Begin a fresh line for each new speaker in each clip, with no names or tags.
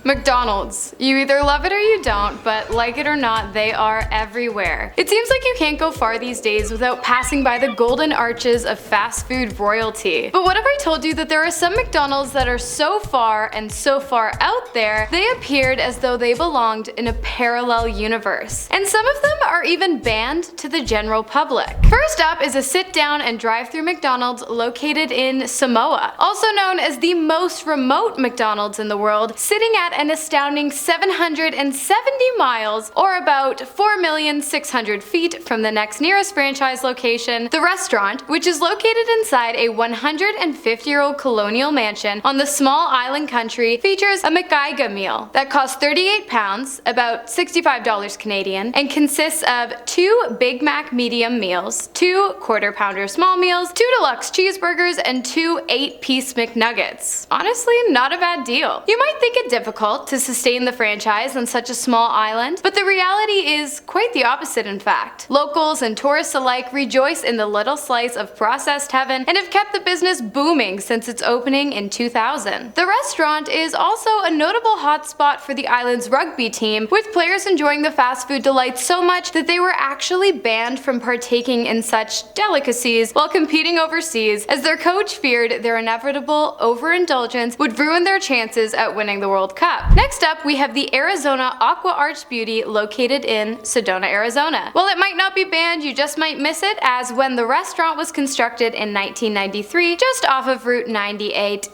McDonald's. You either love it or you don't, but like it or not, they are everywhere. It seems like you can't go far these days without passing by the golden arches of fast food royalty. But what if I told you that there are some McDonald's that are so far and so far out there, they appeared as though they belonged in a parallel universe. And some of them are even banned to the general public. First up is a sit-down and drive-through McDonald's located in Samoa, also known as the most remote McDonald's in the world, sitting at an astounding 770 miles, or about 4,600,000 feet from the next nearest franchise location. The restaurant, which is located inside a 150-year-old colonial mansion on the small island country, features a McGiga meal that costs £38, about $65 Canadian, and consists of 2 Big Mac medium meals, 2 quarter-pounder small meals, 2 deluxe cheeseburgers, and 2 8-piece McNuggets. Honestly, not a bad deal. You might think it difficult to sustain the franchise on such a small island, but the reality is quite the opposite in fact. Locals and tourists alike rejoice in the little slice of processed heaven and have kept the business booming since its opening in 2000. The restaurant is also a notable hotspot for the island's rugby team, with players enjoying the fast food delights so much that they were actually banned from partaking in such delicacies while competing overseas, as their coach feared their inevitable overindulgence would ruin their chances at winning the World Cup. Next up, we have the Arizona Aqua Arts Beauty located in Sedona, Arizona. While it might not be banned, you just might miss it, as when the restaurant was constructed in 1993 just off of Route 98A,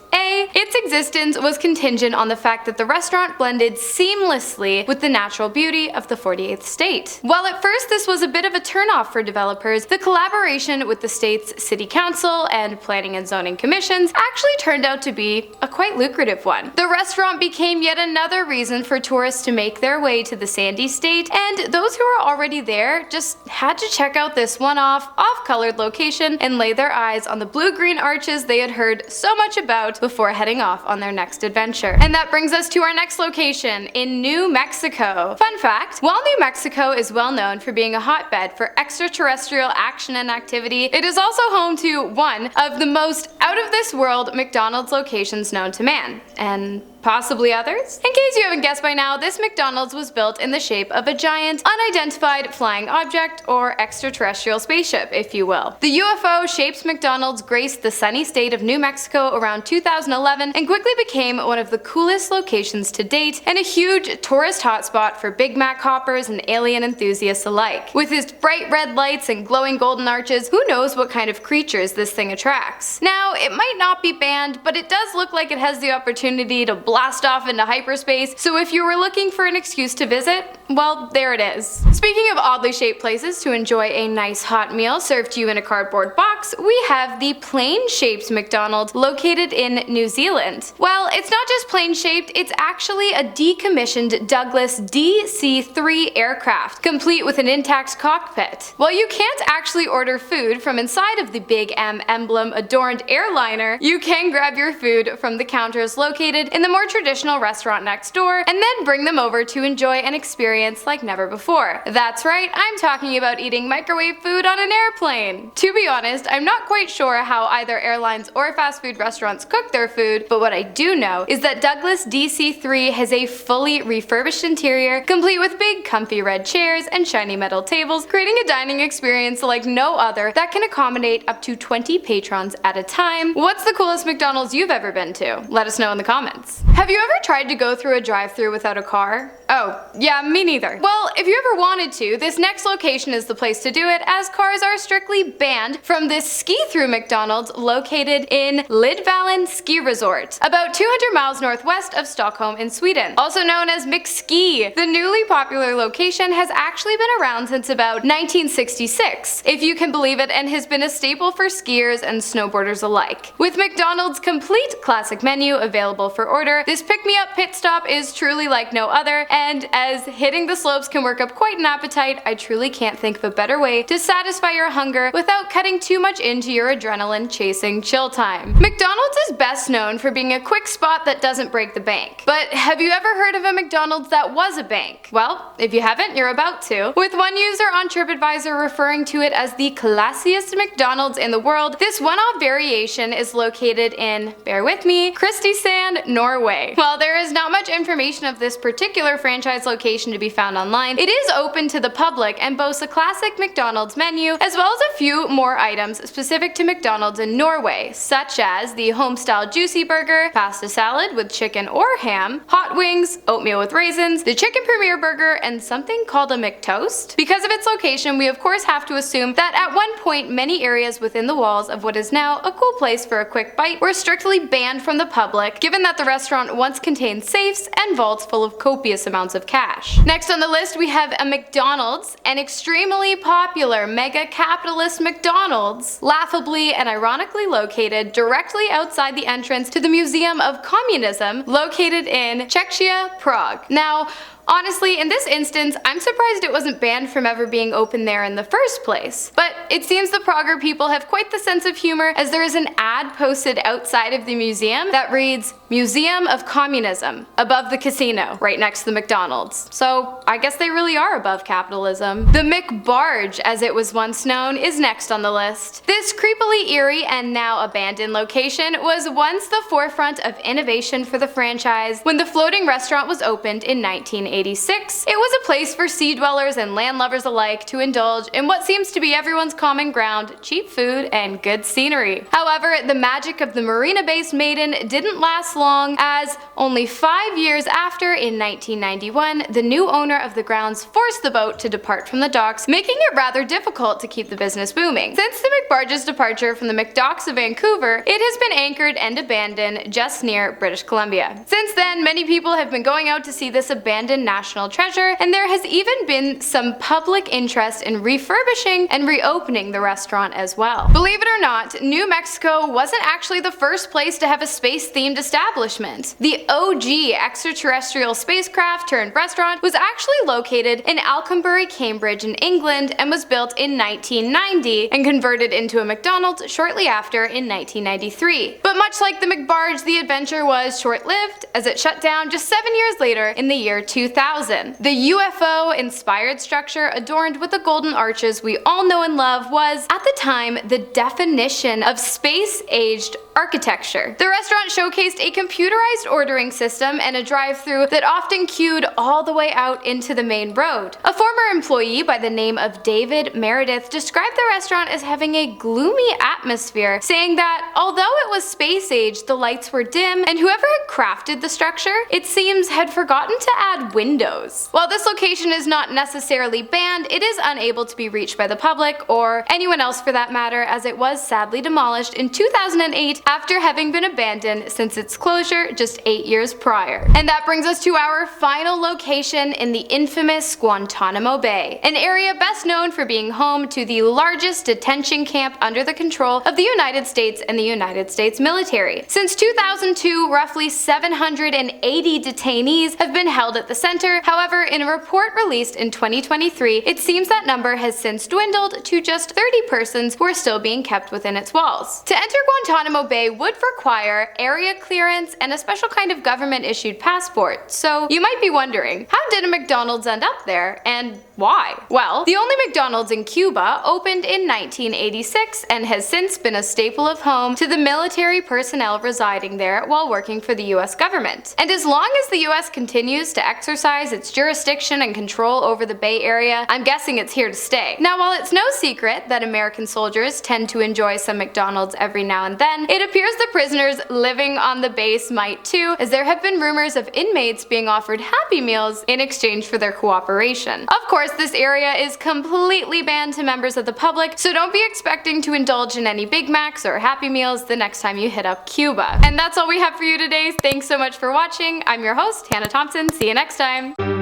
its existence was contingent on the fact that the restaurant blended seamlessly with the natural beauty of the 48th state. While at first this was a bit of a turnoff for developers, the collaboration with the state's city council and planning and zoning commissions actually turned out to be a quite lucrative one. The restaurant became yet another reason for tourists to make their way to the Sandy State, and those who were already there just had to check out this one-off, off-colored location and lay their eyes on the blue-green arches they had heard so much about before heading off on their next adventure. And that brings us to our next location, in New Mexico. Fun fact, while New Mexico is well known for being a hotbed for extraterrestrial action and activity, it is also home to one of the most out-of-this-world McDonald's locations known to man, and possibly others? In case you haven't guessed by now, this McDonald's was built in the shape of a giant, unidentified flying object, or extraterrestrial spaceship, if you will. The UFO-shaped McDonald's graced the sunny state of New Mexico around 2011 and quickly became one of the coolest locations to date and a huge tourist hotspot for Big Mac hoppers and alien enthusiasts alike. With its bright red lights and glowing golden arches, who knows what kind of creatures this thing attracts. Now, it might not be banned, but it does look like it has the opportunity to blast off into hyperspace, so if you were looking for an excuse to visit, well, there it is. Speaking of oddly shaped places to enjoy a nice hot meal served to you in a cardboard box, we have the plane-shaped McDonald's located in New Zealand. Well, it's not just plane-shaped, it's actually a decommissioned Douglas DC-3 aircraft, complete with an intact cockpit. While you can't actually order food from inside of the Big M emblem-adorned airliner, you can grab your food from the counters located in the more traditional restaurant next door, and then bring them over to enjoy an experience like never before. That's right, I'm talking about eating microwave food on an airplane. To be honest, I'm not quite sure how either airlines or fast food restaurants cook their food, but what I do know is that Douglas DC-3 has a fully refurbished interior, complete with big comfy red chairs and shiny metal tables, creating a dining experience like no other that can accommodate up to 20 patrons at a time. What's the coolest McDonald's you've ever been to? Let us know in the comments. Have you ever tried to go through a drive-thru without a car? Oh, yeah, me neither. Well, if you ever wanted to, this next location is the place to do it, as cars are strictly banned from this ski-through McDonald's located in Lidvallen Ski Resort, about 200 miles northwest of Stockholm in Sweden. Also known as McSki, the newly popular location has actually been around since about 1966, if you can believe it, and has been a staple for skiers and snowboarders alike. With McDonald's complete classic menu available for order, this pick-me-up pit stop is truly like no other, and as hitting the slopes can work up quite an appetite, I truly can't think of a better way to satisfy your hunger without cutting too much into your adrenaline-chasing chill time. McDonald's is best known for being a quick spot that doesn't break the bank. But have you ever heard of a McDonald's that was a bank? Well, if you haven't, you're about to. With one user on TripAdvisor referring to it as the classiest McDonald's in the world, this one-off variation is located in, bear with me, Kristiansand, and Norway. While there is not much information of this particular franchise location to be found online, it is open to the public and boasts a classic McDonald's menu, as well as a few more items specific to McDonald's in Norway, such as the home-style juicy burger, pasta salad with chicken or ham, hot wings, oatmeal with raisins, the chicken premier burger, and something called a McToast. Because of its location, we of course have to assume that at one point many areas within the walls of what is now a cool place for a quick bite were strictly banned from the public, given that the restaurant once contained safes and vaults full of copious amounts of cash. Next on the list we have a McDonald's, an extremely popular mega capitalist McDonald's, laughably and ironically located directly outside the entrance to the Museum of Communism, located in Czechia, Prague. Now, honestly, in this instance, I'm surprised it wasn't banned from ever being open there in the first place. But it seems the Prager people have quite the sense of humor, as there is an ad posted outside of the museum that reads, "Museum of Communism," above the casino, right next to the McDonald's. So I guess they really are above capitalism. The McBarge, as it was once known, is next on the list. This creepily eerie and now abandoned location was once the forefront of innovation for the franchise when the floating restaurant was opened in 1986. It was a place for sea dwellers and landlubbers alike to indulge in what seems to be everyone's common ground: cheap food and good scenery. However, the magic of the marina-based Maiden didn't last long, as only 5 years after, in 1991, the new owner of the grounds forced the boat to depart from the docks, making it rather difficult to keep the business booming. Since the McBarge's departure from the McDocks of Vancouver, it has been anchored and abandoned just near British Columbia. Since then, many people have been going out to see this abandoned national treasure, and there has even been some public interest in refurbishing and reopening the restaurant as well. Believe it or not, New Mexico wasn't actually the first place to have a space-themed establishment. The OG extraterrestrial spacecraft turned restaurant was actually located in Alconbury, Cambridge in England, and was built in 1990 and converted into a McDonald's shortly after in 1993. But much like the McBarge, the adventure was short-lived, as it shut down just 7 years later in the year 2000. The UFO-inspired structure adorned with the golden arches we all know and love was, at the time, the definition of space-aged architecture. The restaurant showcased a computerized ordering system and a drive-thru that often queued all the way out into the main road. A former employee by the name of David Meredith described the restaurant as having a gloomy atmosphere, saying that although it was space-aged, the lights were dim, and whoever had crafted the structure, it seems, had forgotten to add windows. While this location is not necessarily banned, it is unable to be reached by the public, or anyone else for that matter, as it was sadly demolished in 2008 after having been abandoned since its closure just 8 years prior. And that brings us to our final location in the infamous Guantanamo Bay, an area best known for being home to the largest detention camp under the control of the United States and the United States military. Since 2002, roughly 780 detainees have been held at the center. However, in a report released in 2023, it seems that number has since dwindled to just 30 persons who are still being kept within its walls. To enter Guantanamo Bay would require area clearance and a special kind of government-issued passport. So you might be wondering, how did a McDonald's end up there, and why? Well, the only McDonald's in Cuba opened in 1986 and has since been a staple of home to the military personnel residing there while working for the US government. And as long as the US continues to exercise its jurisdiction and control over the Bay Area, I'm guessing it's here to stay. Now, while it's no secret that American soldiers tend to enjoy some McDonald's every now and then, it appears the prisoners living on the base might too, as there have been rumors of inmates being offered Happy Meals in exchange for their cooperation. Of course, this area is completely banned to members of the public, so don't be expecting to indulge in any Big Macs or Happy Meals the next time you hit up Cuba. And that's all we have for you today. Thanks so much for watching. I'm your host, Hannah Thompson. See you next time.